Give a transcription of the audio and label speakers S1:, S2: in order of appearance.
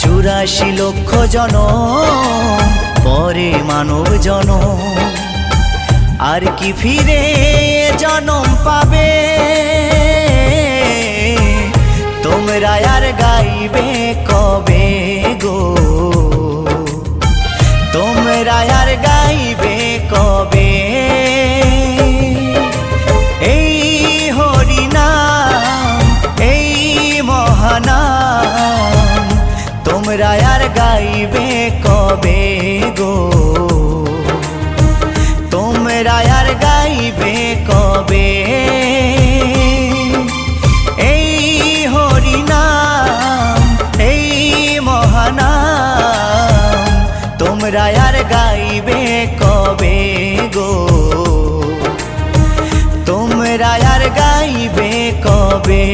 S1: 84 লক্ষ জনম পরে মানব জনম, আর কি ফিরে জনম পাবে? তোমরা আর গাইবে কবে গো? তোমরা আর গাইবে কবে? এই হরিনাম, এই মহানাম তোমরা আর গাইবে কবে গো? তোমরা আর গাইবে কবে? এই হরিনাম, এই মহানাম তোমরা আর গাইবে কবে গো? তোমরা আর গাইবে কবে?